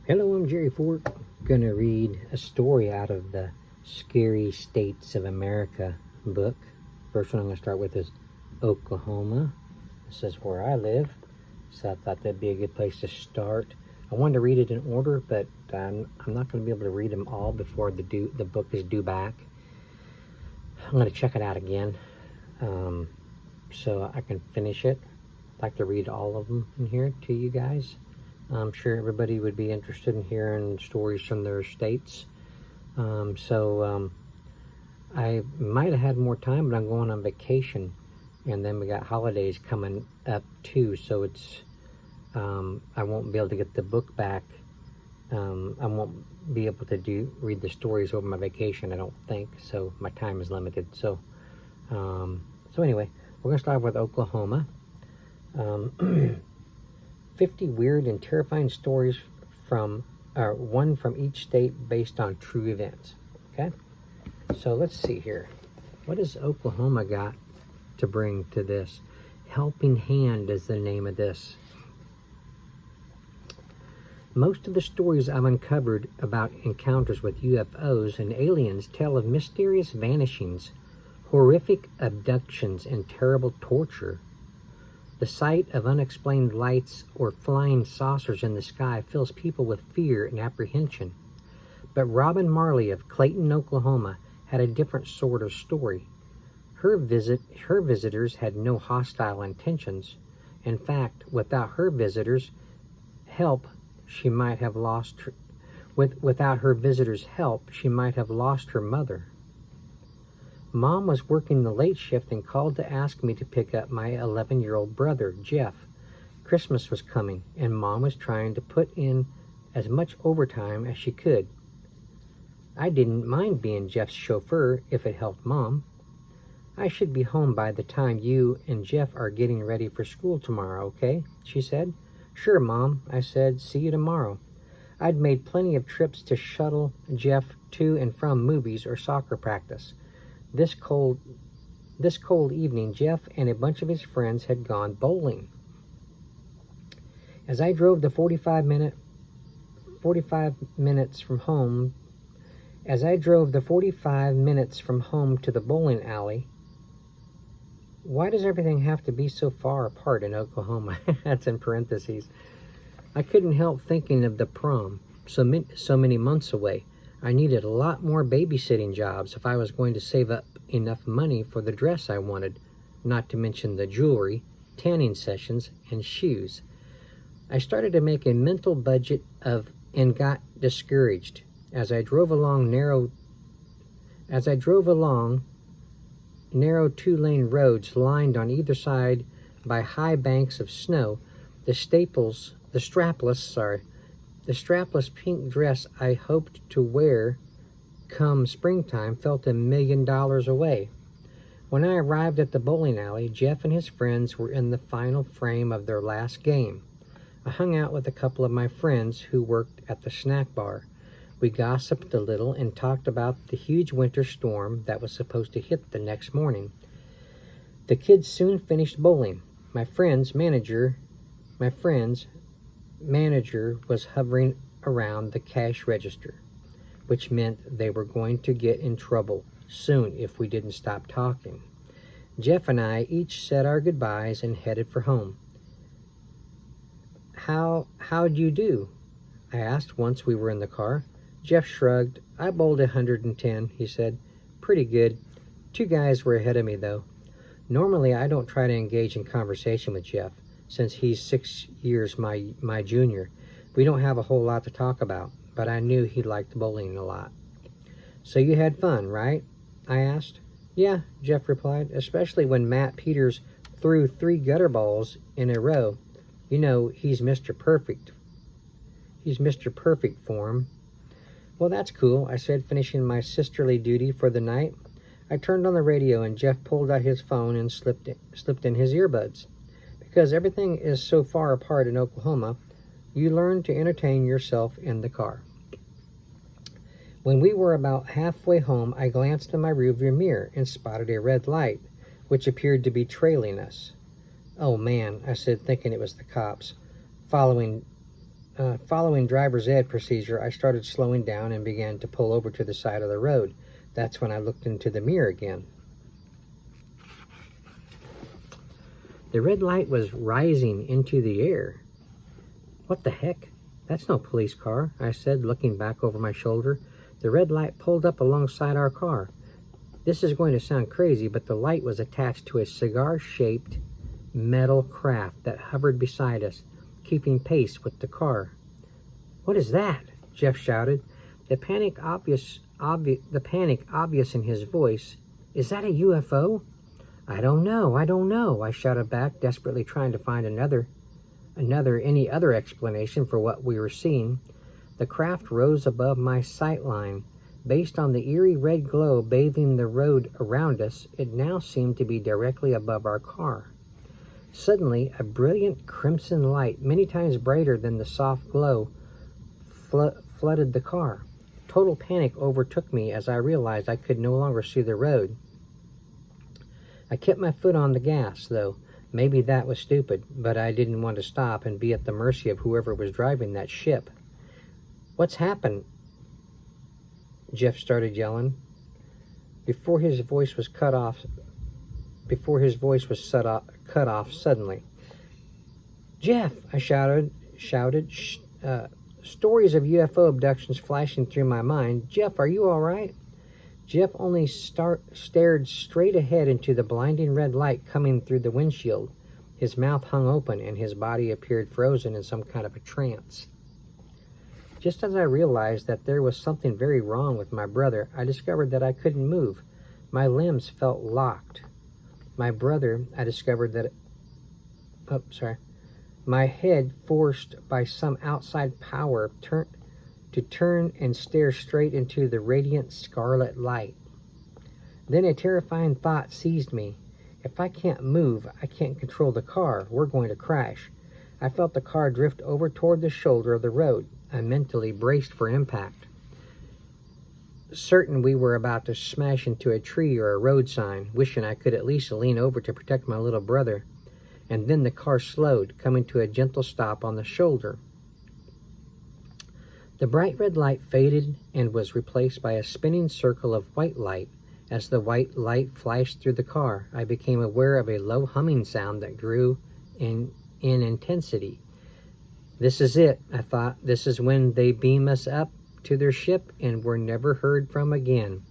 Hello, I'm Jerry Fort. Gonna read a story out of the Scary States of America book. First one I'm gonna start with is Oklahoma. This is where I live, so I thought that'd be a good place to start. I wanted to read it in order, but I'm not gonna be able to read them all before the book is due back. I'm gonna check it out again, so I can finish it. I'd like to read all of them in here to you guys. I'm sure everybody would be interested in hearing stories from their states. I might have had more time, but I'm going on vacation, and then we got holidays coming up too, so it's I won't be able to get the book back. I won't be able to read the stories over my vacation, I don't think, so my time is limited. So anyway, we're gonna start with Oklahoma. 50 weird and terrifying stories one from each state based on true events. Okay, so let's see here. What has Oklahoma got to bring to this? Helping Hand is the name of this. Most of the stories I've uncovered about encounters with UFOs and aliens tell of mysterious vanishings, horrific abductions, and terrible torture. The sight of unexplained lights or flying saucers in the sky fills people with fear and apprehension. But Robin Marley of Clayton, Oklahoma, had a different sort of story. Her visitors had no hostile intentions. In fact, without her visitors' help, she might have lost her mother. Mom was working the late shift and called to ask me to pick up my 11-year-old brother, Jeff. Christmas was coming, and Mom was trying to put in as much overtime as she could. I didn't mind being Jeff's chauffeur if it helped Mom. I should be home by the time you and Jeff are getting ready for school tomorrow, okay? She said. Sure, Mom, I said. See you tomorrow. I'd made plenty of trips to shuttle Jeff to and from movies or soccer practice. This cold evening, Jeff and a bunch of his friends had gone bowling. As I drove the 45 minutes from home to the bowling alley. Why does everything have to be so far apart in Oklahoma? That's in parentheses. I couldn't help thinking of the prom, so many months away. I needed a lot more babysitting jobs if I was going to save up enough money for the dress I wanted, not to mention the jewelry, tanning sessions, and shoes. I started to make a mental budget and got discouraged. As I drove along narrow two-lane roads lined on either side by high banks of snow, the strapless pink dress I hoped to wear come springtime felt $1 million away. When I arrived at the bowling alley, Jeff and his friends were in the final frame of their last game. I hung out with a couple of my friends who worked at the snack bar. We gossiped a little and talked about the huge winter storm that was supposed to hit the next morning. The kids soon finished bowling. My friend's manager was hovering around the cash register, which meant they were going to get in trouble soon if we didn't stop talking. Jeff and I each said our goodbyes and headed for home. How'd you do? I asked once we were in the car. Jeff shrugged. I bowled 110, he said. Pretty good. 2 guys were ahead of me, though. Normally, I don't try to engage in conversation with Jeff, since he's 6 years my junior. We don't have a whole lot to talk about, but I knew he liked bowling a lot. So you had fun, right? I asked. Yeah, Jeff replied, especially when Matt Peters threw 3 gutter balls in a row. You know, he's Mr. Perfect. He's Mr. Perfect for him. Well, that's cool, I said, finishing my sisterly duty for the night. I turned on the radio and Jeff pulled out his phone and slipped in his earbuds. Because everything is so far apart in Oklahoma, you learn to entertain yourself in the car. When we were about halfway home, I glanced in my rearview mirror and spotted a red light, which appeared to be trailing us. Oh man, I said, thinking it was the cops, following Following driver's ed procedure, I started slowing down and began to pull over to the side of the road. That's when I looked into the mirror again. The red light was rising into the air. What the heck? That's no police car, I said, looking back over my shoulder. The red light pulled up alongside our car. This is going to sound crazy, but the light was attached to a cigar-shaped metal craft that hovered beside us, keeping pace with the car. What is that? Jeff shouted, the panic obvious in his voice. Is that a UFO? I don't know, I shouted back, desperately trying to find any other explanation for what we were seeing. The craft rose above my sight line. Based on the eerie red glow bathing the road around us, it now seemed to be directly above our car. Suddenly, a brilliant crimson light, many times brighter than the soft glow, flooded the car. Total panic overtook me as I realized I could no longer see the road. I kept my foot on the gas, though. Maybe that was stupid, but I didn't want to stop and be at the mercy of whoever was driving that ship. What's happened? Jeff started yelling. Before his voice was cut off suddenly. Jeff, I shouted, stories of UFO abductions flashing through my mind. Jeff, are you all right? Jeff only stared straight ahead into the blinding red light coming through the windshield. His mouth hung open and his body appeared frozen in some kind of a trance. Just as I realized that there was something very wrong with my brother, I discovered that I couldn't move. My limbs felt locked. My head forced by some outside power to turn and stare straight into the radiant scarlet light. Then a terrifying thought seized me. If I can't move, I can't control the car. We're going to crash. I felt the car drift over toward the shoulder of the road. I mentally braced for impact, certain we were about to smash into a tree or a road sign, wishing I could at least lean over to protect my little brother. And then the car slowed, coming to a gentle stop on the shoulder. The bright red light faded and was replaced by a spinning circle of white light. As the white light flashed through the car, I became aware of a low humming sound that grew in intensity. This is it, I thought. This is when they beam us up to their ship and we're never heard from again.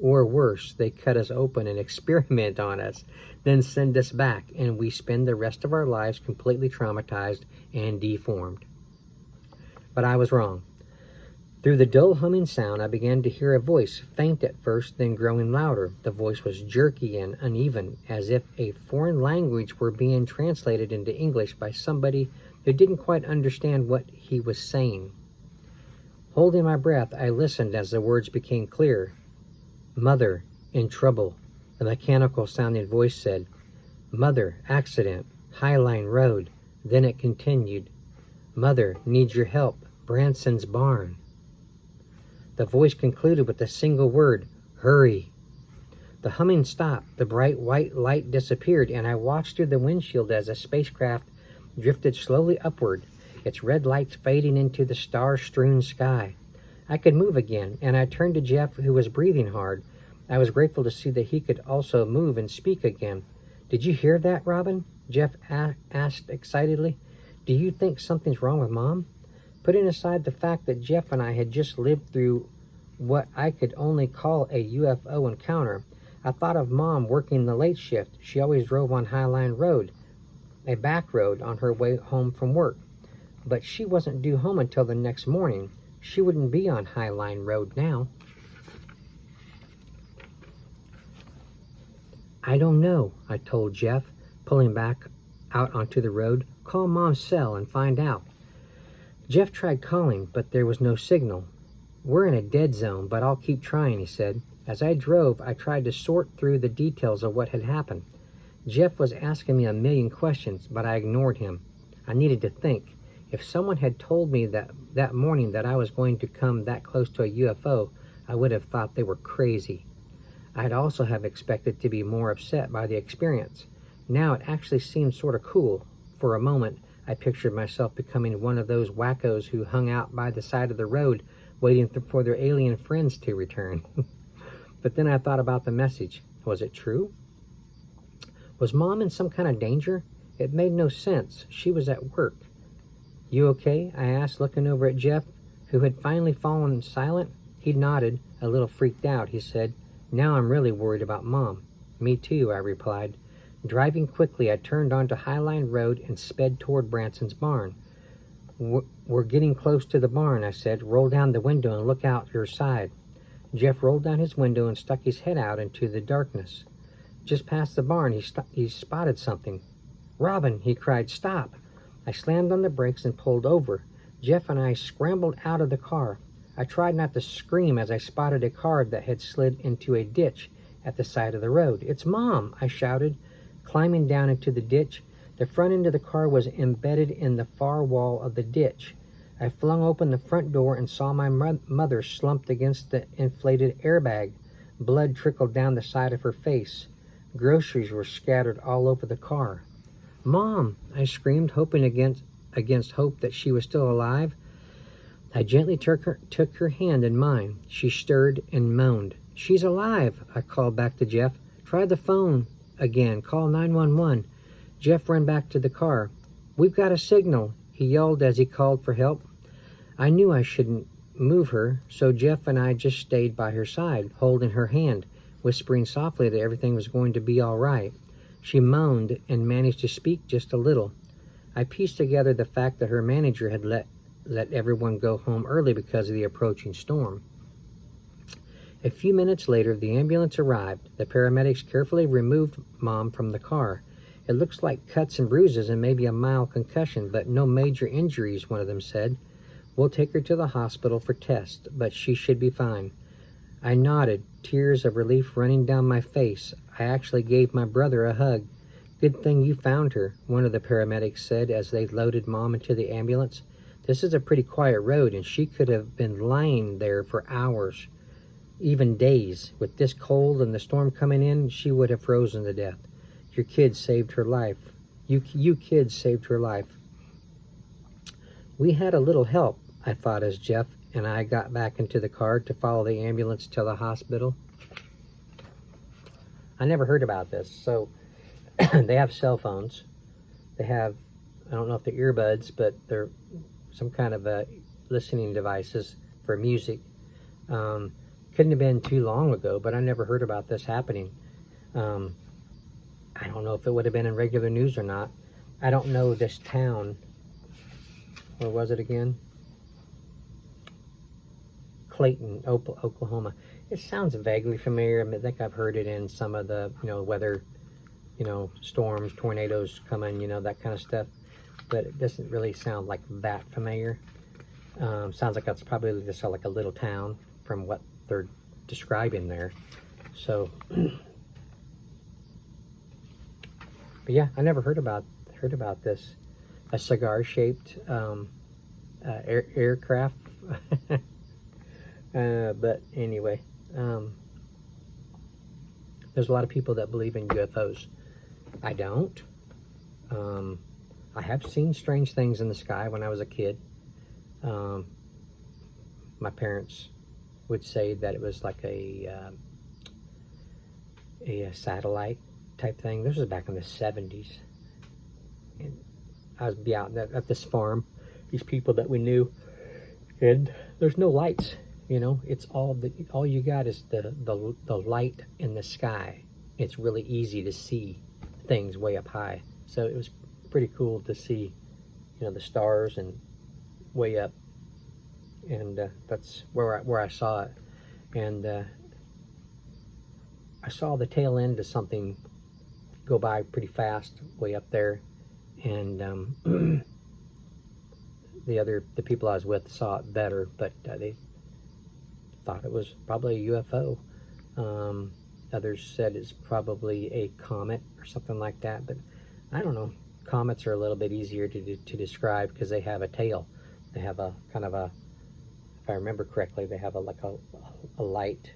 Or worse, they cut us open and experiment on us, then send us back, and we spend the rest of our lives completely traumatized and deformed. But I was wrong. Through the dull humming sound, I began to hear a voice, faint at first, then growing louder. The voice was jerky and uneven, as if a foreign language were being translated into English by somebody who didn't quite understand what he was saying. Holding my breath, I listened as the words became clear. Mother, in trouble, the mechanical-sounding voice said. Mother, accident, Highline Road. Then it continued. Mother, needs your help, Branson's barn. The voice concluded with a single word, hurry. The humming stopped, the bright white light disappeared, and I watched through the windshield as the spacecraft drifted slowly upward, its red lights fading into the star-strewn sky. I could move again, and I turned to Jeff, who was breathing hard. I was grateful to see that he could also move and speak again. Did you hear that, Robin? Jeff asked excitedly. Do you think something's wrong with Mom? Putting aside the fact that Jeff and I had just lived through what I could only call a UFO encounter, I thought of Mom working the late shift. She always drove on Highline Road, a back road, on her way home from work. But she wasn't due home until the next morning. She wouldn't be on Highline Road now. I don't know, I told Jeff, pulling back out onto the road. Call Mom's cell and find out. Jeff tried calling, but there was no signal. We're in a dead zone, but I'll keep trying, he said. As I drove, I tried to sort through the details of what had happened. Jeff was asking me a million questions, but I ignored him. I needed to think. If someone had told me that morning that I was going to come that close to a UFO, I would have thought they were crazy. I'd also have expected to be more upset by the experience. Now it actually seemed sort of cool. For a moment, I pictured myself becoming one of those wackos who hung out by the side of the road waiting for their alien friends to return. But then I thought about the message. Was it true? Was Mom in some kind of danger? It made no sense. She was at work. You okay? I asked, looking over at Jeff, who had finally fallen silent. He nodded, a little freaked out. He said, "Now I'm really worried about Mom." "Me too," I replied. Driving quickly, I turned onto Highline Road and sped toward Branson's barn. "We're getting close to the barn," I said. "Roll down the window and look out your side." Jeff rolled down his window and stuck his head out into the darkness. Just past the barn, he spotted something. "Robin," he cried, "stop!" I slammed on the brakes and pulled over. Jeff and I scrambled out of the car. I tried not to scream as I spotted a car that had slid into a ditch at the side of the road. "It's Mom!" I shouted, climbing down into the ditch. The front end of the car was embedded in the far wall of the ditch. I flung open the front door and saw my mother slumped against the inflated airbag. Blood trickled down the side of her face. Groceries were scattered all over the car. "Mom!" I screamed, hoping against hope that she was still alive. I gently took her hand in mine. She stirred and moaned. "She's alive!" I called back to Jeff. "Try the phone again. Call 911. Jeff ran back to the car. "We've got a signal," he yelled as he called for help. I knew I shouldn't move her, so Jeff and I just stayed by her side, holding her hand, whispering softly that everything was going to be all right. She moaned and managed to speak just a little. I pieced together the fact that her manager had let everyone go home early because of the approaching storm. A few minutes later, the ambulance arrived. The paramedics carefully removed Mom from the car. "It looks like cuts and bruises and maybe a mild concussion, but no major injuries," one of them said. "We'll take her to the hospital for tests, but she should be fine." I nodded, tears of relief running down my face. I actually gave my brother a hug. "Good thing you found her," one of the paramedics said as they loaded Mom into the ambulance. "This is a pretty quiet road, and she could have been lying there for hours, even days. With this cold and the storm coming in, she would have frozen to death. Your kids saved her life. You kids saved her life." We had a little help, I thought, as Jeff and I got back into the car to follow the ambulance to the hospital. I never heard about this. So they have cell phones. They have, I don't know if they're earbuds, but they're some kind of listening devices for music. Couldn't have been too long ago, but I never heard about this happening. I don't know if it would have been in regular news or not. I don't know this town. Where was it again? Clayton, Oklahoma. It sounds vaguely familiar. I think I've heard it in some of the, weather, storms, tornadoes coming, that kind of stuff. But it doesn't really sound like that familiar. Sounds like that's probably just like a little town from what they're describing there. So, but yeah, I never heard about this. A cigar-shaped aircraft. But anyway, there's a lot of people that believe in UFOs. I don't. I have seen strange things in the sky when I was a kid. My parents would say that it was like a satellite type thing. This was back in the 70s. And I would be out at this farm, these people that we knew, and there's no lights. It's all you got is the light in the sky. It's really easy to see things way up high. So it was pretty cool to see, the stars and way up. And that's where I saw it. And I saw the tail end of something go by pretty fast way up there. And the people I was with saw it better, but they thought it was probably a UFO. Others said it's probably a comet or something like that, but I don't know. Comets are a little bit easier to describe because they have a tail. They have a kind of a, if I remember correctly, they have a light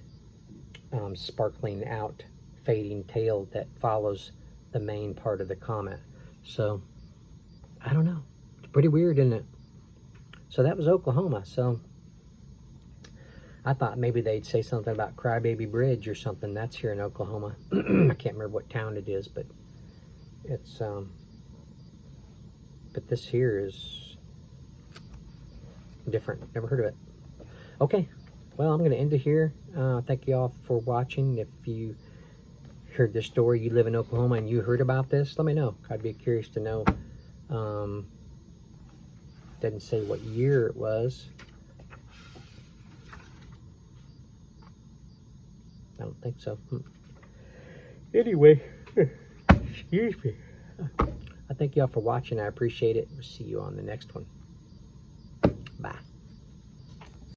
sparkling out, fading tail that follows the main part of the comet. So I don't know. Pretty weird, isn't it? So that was Oklahoma. So I thought maybe they'd say something about Crybaby Bridge or something. That's here in Oklahoma. I can't remember what town it is, but it's but this here is different. Never heard of it. Okay, well, I'm going to end it here. Thank you all for watching. If you heard this story, you live in Oklahoma and you heard about this, let me know. I'd be curious to know. Didn't say what year it was. I don't think so. Anyway, excuse me. I thank you all for watching. I appreciate it. We'll see you on the next one. Bye.